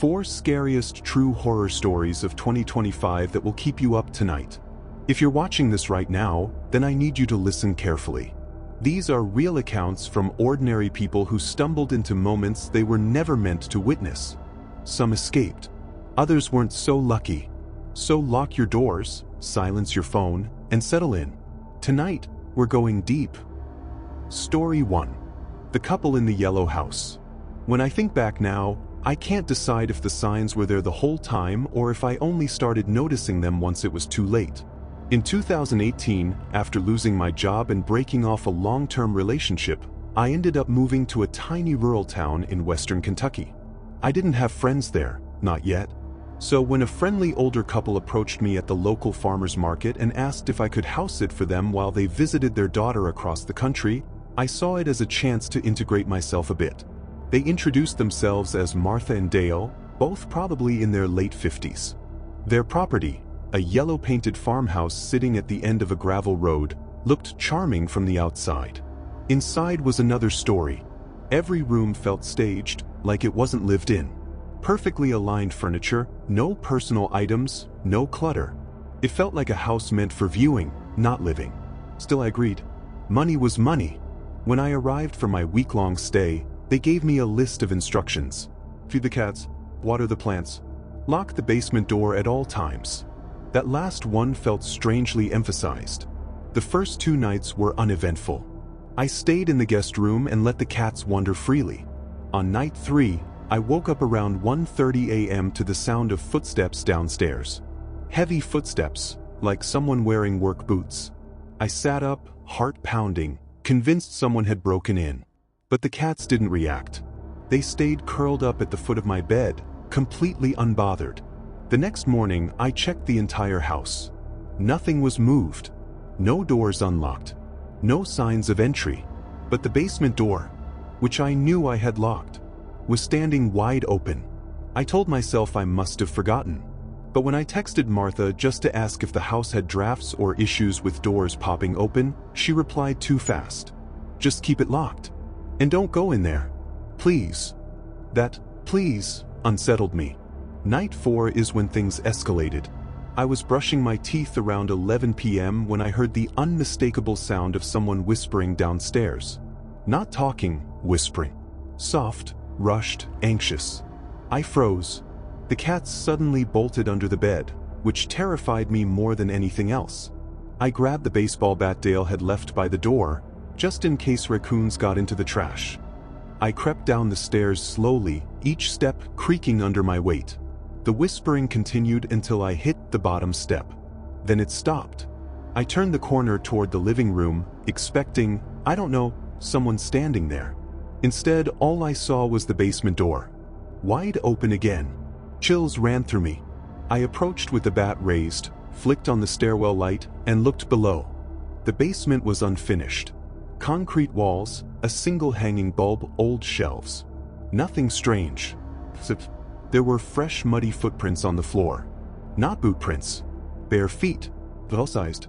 4 scariest true horror stories of 2025 that will keep you up tonight. If you're watching this right now, then I need you to listen carefully. These are real accounts from ordinary people who stumbled into moments they were never meant to witness. Some escaped. Others weren't so lucky. So lock your doors, silence your phone, and settle in. Tonight, we're going deep. Story 1. The couple in the yellow house. When I think back now, I can't decide if the signs were there the whole time or if I only started noticing them once it was too late. In 2018, after losing my job and breaking off a long-term relationship, I ended up moving to a tiny rural town in western Kentucky. I didn't have friends there, not yet. So when a friendly older couple approached me at the local farmer's market and asked if I could house sit for them while they visited their daughter across the country, I saw it as a chance to integrate myself a bit. They introduced themselves as Martha and Dale, both probably in their late 50s. Their property, a yellow-painted farmhouse sitting at the end of a gravel road, looked charming from the outside. Inside was another story. Every room felt staged, like it wasn't lived in. Perfectly aligned furniture, no personal items, no clutter. It felt like a house meant for viewing, not living. Still I agreed. Money was money. When I arrived for my week-long stay, they gave me a list of instructions. Feed the cats, water the plants, lock the basement door at all times. That last one felt strangely emphasized. The first 2 nights were uneventful. I stayed in the guest room and let the cats wander freely. On night 3, I woke up around 1:30 a.m. to the sound of footsteps downstairs. Heavy footsteps, like someone wearing work boots. I sat up, heart pounding, convinced someone had broken in. But the cats didn't react. They stayed curled up at the foot of my bed, completely unbothered. The next morning, I checked the entire house. Nothing was moved. No doors unlocked. No signs of entry. But the basement door, which I knew I had locked, was standing wide open. I told myself I must have forgotten. But when I texted Martha just to ask if the house had drafts or issues with doors popping open, she replied too fast. Just keep it locked. And don't go in there. Please. That please unsettled me. Night 4 is when things escalated. I was brushing my teeth around 11 p.m. when I heard the unmistakable sound of someone whispering downstairs. Not talking, whispering. Soft, rushed, anxious. I froze. The cats suddenly bolted under the bed, which terrified me more than anything else. I grabbed the baseball bat Dale had left by the door, just in case raccoons got into the trash. I crept down the stairs slowly, each step creaking under my weight. The whispering continued until I hit the bottom step. Then it stopped. I turned the corner toward the living room, expecting, I don't know, someone standing there. Instead, all I saw was the basement door. Wide open again. Chills ran through me. I approached with the bat raised, flicked on the stairwell light, and looked below. The basement was unfinished. Concrete walls, a single hanging bulb, old shelves. Nothing strange. There were fresh muddy footprints on the floor. Not boot prints. Bare feet. Well-sized.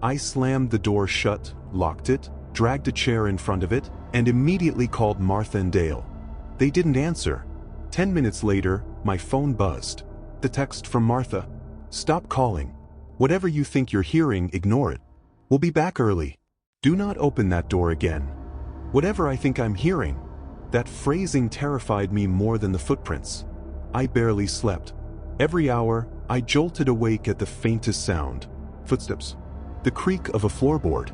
I slammed the door shut, locked it, dragged a chair in front of it, and immediately called Martha and Dale. They didn't answer. 10 minutes later, my phone buzzed. The text from Martha. Stop calling. Whatever you think you're hearing, ignore it. We'll be back early. Do not open that door again. Whatever I think I'm hearing. That phrasing terrified me more than the footprints. I barely slept. Every hour, I jolted awake at the faintest sound. Footsteps. The creak of a floorboard.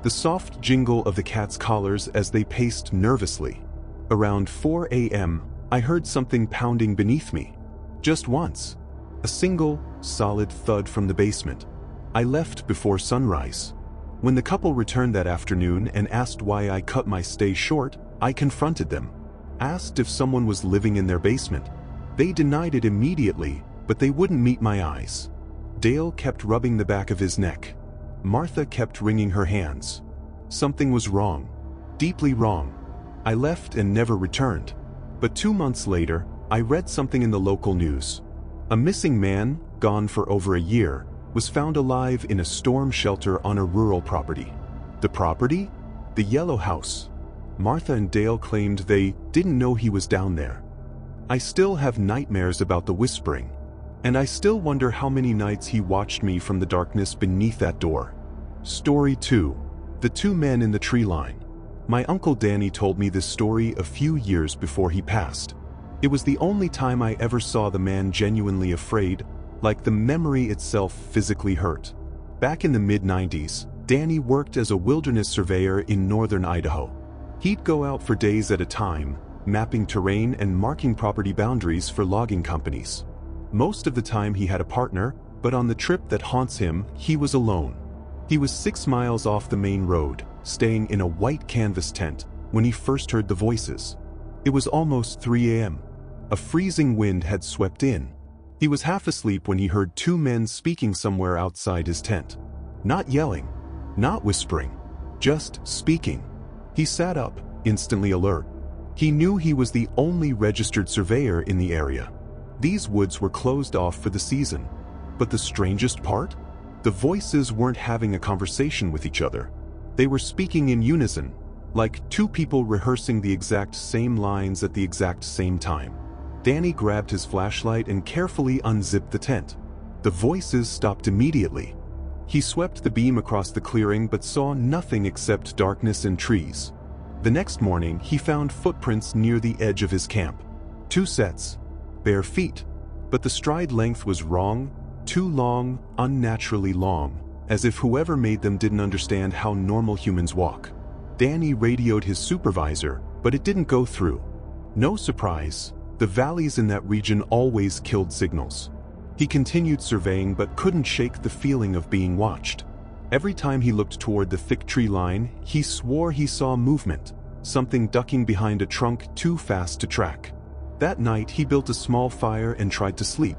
The soft jingle of the cats' collars as they paced nervously. Around 4 a.m., I heard something pounding beneath me. Just once. A single, solid thud from the basement. I left before sunrise. When the couple returned that afternoon and asked why I cut my stay short, I confronted them. Asked if someone was living in their basement. They denied it immediately, but they wouldn't meet my eyes. Dale kept rubbing the back of his neck. Martha kept wringing her hands. Something was wrong. Deeply wrong. I left and never returned. But 2 months later, I read something in the local news. A missing man, gone for over a year, was found alive in a storm shelter on a rural property. The property? The yellow house. Martha and Dale claimed they didn't know he was down there. I still have nightmares about the whispering. And I still wonder how many nights he watched me from the darkness beneath that door. Story 2. The Two Men in the Tree Line. My Uncle Danny told me this story a few years before he passed. It was the only time I ever saw the man genuinely afraid, like the memory itself physically hurt. Back in the mid-90s, Danny worked as a wilderness surveyor in northern Idaho. He'd go out for days at a time, mapping terrain and marking property boundaries for logging companies. Most of the time he had a partner, but on the trip that haunts him, he was alone. He was 6 miles off the main road, staying in a white canvas tent, when he first heard the voices. It was almost 3 a.m. A freezing wind had swept in. He was half asleep when he heard 2 men speaking somewhere outside his tent. Not yelling, not whispering, just speaking. He sat up, instantly alert. He knew he was the only registered surveyor in the area. These woods were closed off for the season. But the strangest part? The voices weren't having a conversation with each other. They were speaking in unison, like 2 people rehearsing the exact same lines at the exact same time. Danny grabbed his flashlight and carefully unzipped the tent. The voices stopped immediately. He swept the beam across the clearing but saw nothing except darkness and trees. The next morning, he found footprints near the edge of his camp. 2 sets. Bare feet. But the stride length was wrong, too long, unnaturally long, as if whoever made them didn't understand how normal humans walk. Danny radioed his supervisor, but it didn't go through. No surprise, the valleys in that region always killed signals. He continued surveying but couldn't shake the feeling of being watched. Every time he looked toward the thick tree line, he swore he saw movement, something ducking behind a trunk too fast to track. That night, he built a small fire and tried to sleep.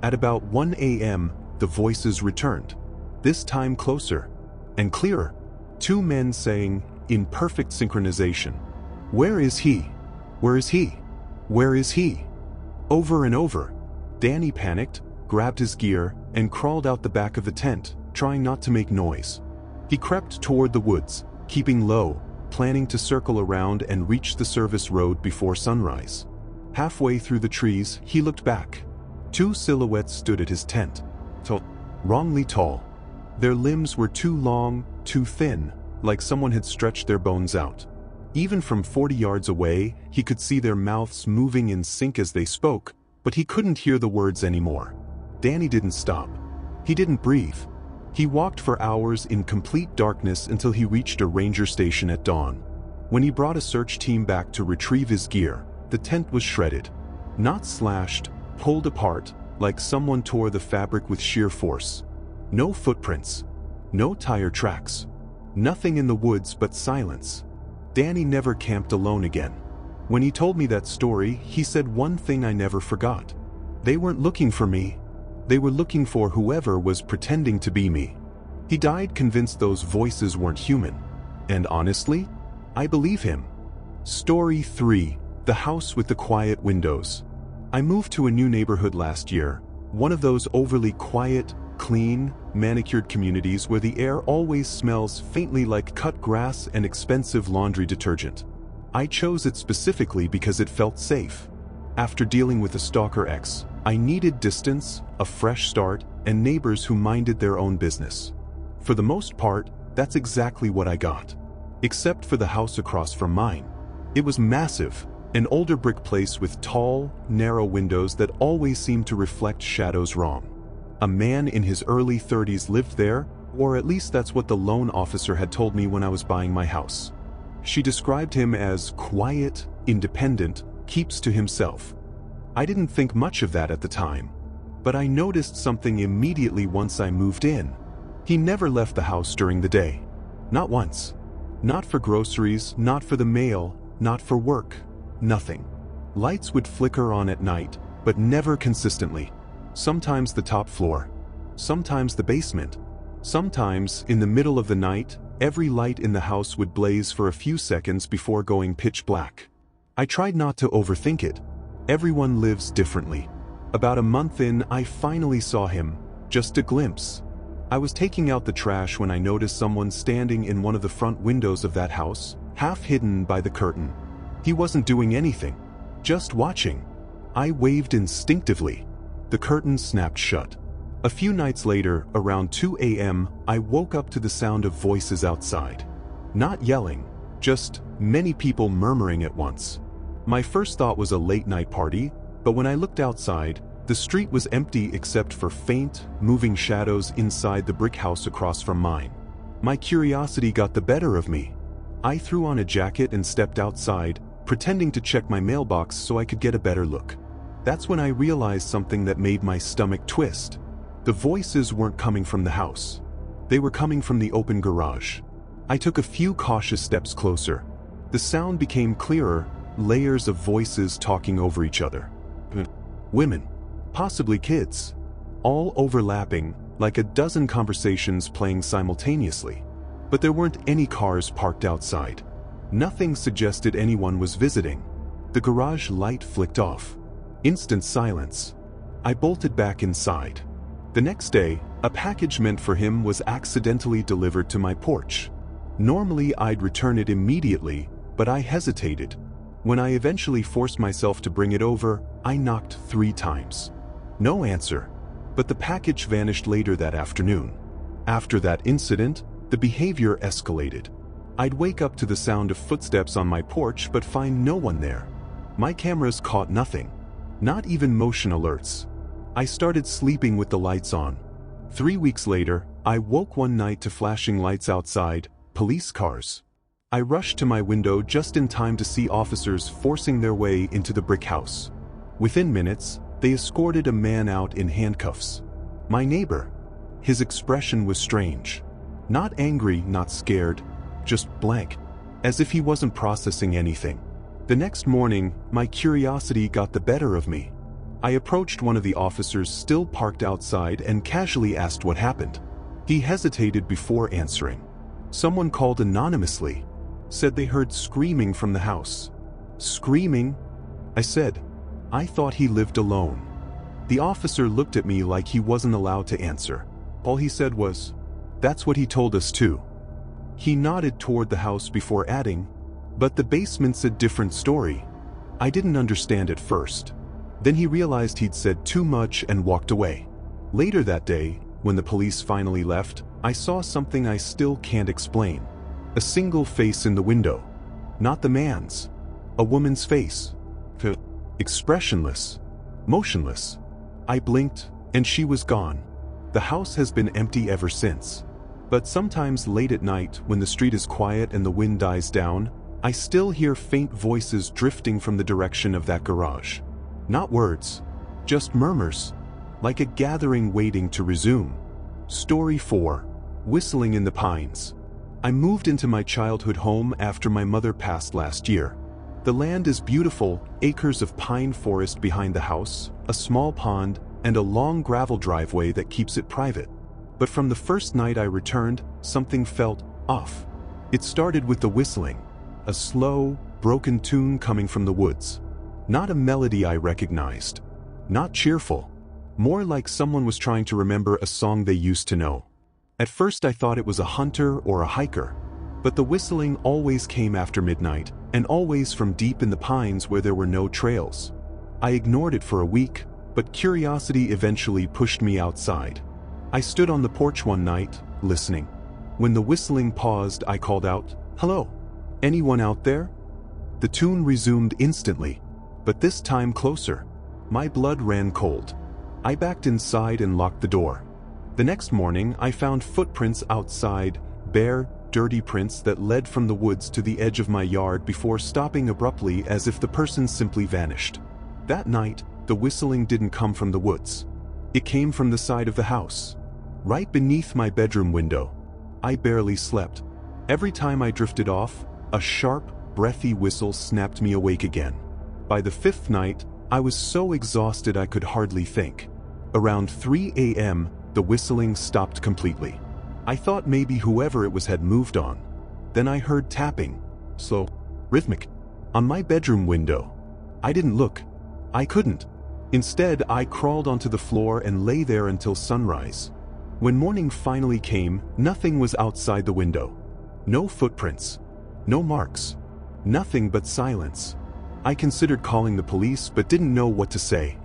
At about 1 a.m., the voices returned. This time closer and clearer. 2 men saying, in perfect synchronization, "Where is he? Where is he? Where is he?" Over and over. Danny panicked, grabbed his gear, and crawled out the back of the tent, trying not to make noise. He crept toward the woods, keeping low, planning to circle around and reach the service road before sunrise. Halfway through the trees, he looked back. 2 silhouettes stood at his tent. Wrongly tall. Their limbs were too long, too thin, like someone had stretched their bones out. Even from 40 yards away, he could see their mouths moving in sync as they spoke, but he couldn't hear the words anymore. Danny didn't stop. He didn't breathe. He walked for hours in complete darkness until he reached a ranger station at dawn. When he brought a search team back to retrieve his gear, the tent was shredded. Not slashed, pulled apart, like someone tore the fabric with sheer force. No footprints. No tire tracks. Nothing in the woods but silence. Danny never camped alone again. When he told me that story, he said one thing I never forgot. They weren't looking for me. They were looking for whoever was pretending to be me. He died convinced those voices weren't human. And honestly, I believe him. Story 3. The House with the Quiet Windows. I moved to a new neighborhood last year, one of those overly quiet, clean, manicured communities where the air always smells faintly like cut grass and expensive laundry detergent. I chose it specifically because it felt safe. After dealing with a stalker ex, I needed distance, a fresh start, and neighbors who minded their own business. For the most part, that's exactly what I got. Except for the house across from mine. It was massive. An older brick place with tall, narrow windows that always seemed to reflect shadows wrong. A man in his early 30s lived there, or at least that's what the loan officer had told me when I was buying my house. She described him as quiet, independent, keeps to himself. I didn't think much of that at the time, but I noticed something immediately once I moved in. He never left the house during the day. Not once. Not for groceries, not for the mail, not for work. Nothing. Lights would flicker on at night, but never consistently. Sometimes the top floor. Sometimes the basement. Sometimes, in the middle of the night, every light in the house would blaze for a few seconds before going pitch black. I tried not to overthink it. Everyone lives differently. About a month in, I finally saw him. Just a glimpse. I was taking out the trash when I noticed someone standing in one of the front windows of that house, half hidden by the curtain. He wasn't doing anything. Just watching. I waved instinctively. The curtain snapped shut. A few nights later, around 2 a.m., I woke up to the sound of voices outside. Not yelling, just many people murmuring at once. My first thought was a late-night party, but when I looked outside, the street was empty except for faint, moving shadows inside the brick house across from mine. My curiosity got the better of me. I threw on a jacket and stepped outside, pretending to check my mailbox so I could get a better look. That's when I realized something that made my stomach twist. The voices weren't coming from the house. They were coming from the open garage. I took a few cautious steps closer. The sound became clearer, layers of voices talking over each other. Women, possibly kids, all overlapping, like a dozen conversations playing simultaneously. But there weren't any cars parked outside. Nothing suggested anyone was visiting. The garage light flicked off. Instant silence. I bolted back inside. The next day, a package meant for him was accidentally delivered to my porch. Normally I'd return it immediately, but I hesitated. When I eventually forced myself to bring it over, I knocked 3 times. No answer, but the package vanished later that afternoon. After that incident, the behavior escalated. I'd wake up to the sound of footsteps on my porch but find no one there. My cameras caught nothing, not even motion alerts. I started sleeping with the lights on. 3 weeks later, I woke one night to flashing lights outside, police cars. I rushed to my window just in time to see officers forcing their way into the brick house. Within minutes, they escorted a man out in handcuffs. My neighbor. His expression was strange. Not angry, not scared, just blank, as if he wasn't processing anything. The next morning, my curiosity got the better of me. I approached one of the officers still parked outside and casually asked what happened. He hesitated before answering. Someone called anonymously, said they heard screaming from the house. Screaming? I said. I thought he lived alone. The officer looked at me like he wasn't allowed to answer. All he said was, "That's what he told us too." He nodded toward the house before adding, "But the basement's a different story." I didn't understand at first. Then he realized he'd said too much and walked away. Later that day, when the police finally left, I saw something I still can't explain. A single face in the window. Not the man's. A woman's face. Expressionless. Motionless. I blinked, and she was gone. The house has been empty ever since. But sometimes late at night, when the street is quiet and the wind dies down, I still hear faint voices drifting from the direction of that garage. Not words, just murmurs, like a gathering waiting to resume. Story 4. Whistling in the Pines. I moved into my childhood home after my mother passed last year. The land is beautiful, acres of pine forest behind the house, a small pond, and a long gravel driveway that keeps it private. But from the first night I returned, something felt off. It started with the whistling, a slow, broken tune coming from the woods. Not a melody I recognized. Not cheerful. More like someone was trying to remember a song they used to know. At first I thought it was a hunter or a hiker. But the whistling always came after midnight, and always from deep in the pines where there were no trails. I ignored it for a week, but curiosity eventually pushed me outside. I stood on the porch one night, listening. When the whistling paused, I called out, "Hello? Anyone out there?" The tune resumed instantly, but this time closer. My blood ran cold. I backed inside and locked the door. The next morning, I found footprints outside, bare, dirty prints that led from the woods to the edge of my yard before stopping abruptly as if the person simply vanished. That night, the whistling didn't come from the woods. It came from the side of the house, right beneath my bedroom window. I barely slept. Every time I drifted off, a sharp, breathy whistle snapped me awake again. By the 5th night, I was so exhausted I could hardly think. Around 3 a.m., the whistling stopped completely. I thought maybe whoever it was had moved on. Then I heard tapping, slow, rhythmic, on my bedroom window. I didn't look. I couldn't. Instead, I crawled onto the floor and lay there until sunrise. When morning finally came, nothing was outside the window. No footprints. No marks. Nothing but silence. I considered calling the police but didn't know what to say.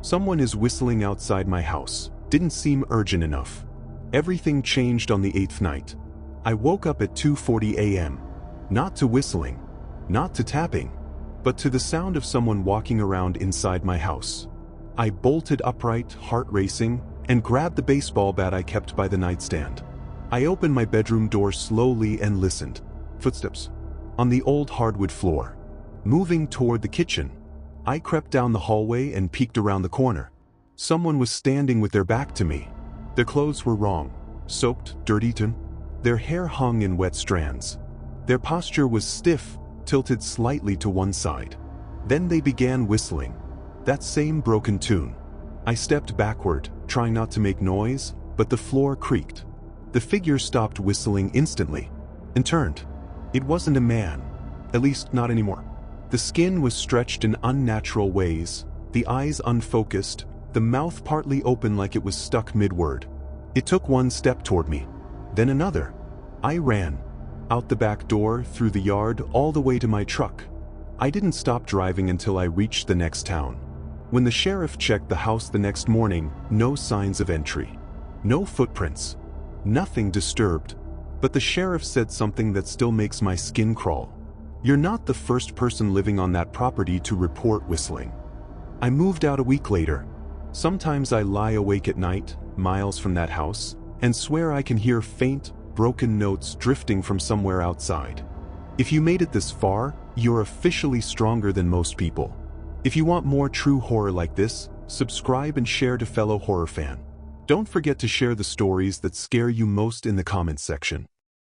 Someone is whistling outside my house. Didn't seem urgent enough. Everything changed on the 8th night. I woke up at 2:40 a.m. Not to whistling, not to tapping, but to the sound of someone walking around inside my house. I bolted upright, heart racing, and grabbed the baseball bat I kept by the nightstand. I opened my bedroom door slowly and listened. Footsteps on the old hardwood floor. Moving toward the kitchen. I crept down the hallway and peeked around the corner. Someone was standing with their back to me. Their clothes were wrong, soaked, dirty. Their hair hung in wet strands. Their posture was stiff, tilted slightly to one side. Then they began whistling. That same broken tune. I stepped backward, trying not to make noise, but the floor creaked. The figure stopped whistling instantly and turned. It wasn't a man, at least not anymore. The skin was stretched in unnatural ways, the eyes unfocused, the mouth partly open like it was stuck mid-word. It took one step toward me, then another. I ran. Out the back door, through the yard, all the way to my truck. I didn't stop driving until I reached the next town. When the sheriff checked the house the next morning, no signs of entry. No footprints. Nothing disturbed. But the sheriff said something that still makes my skin crawl. You're not the first person living on that property to report whistling. I moved out a week later. Sometimes I lie awake at night, miles from that house, and swear I can hear faint, broken notes drifting from somewhere outside. If you made it this far, you're officially stronger than most people. If you want more true horror like this, subscribe and share to fellow horror fan. Don't forget to share the stories that scare you most in the comments section.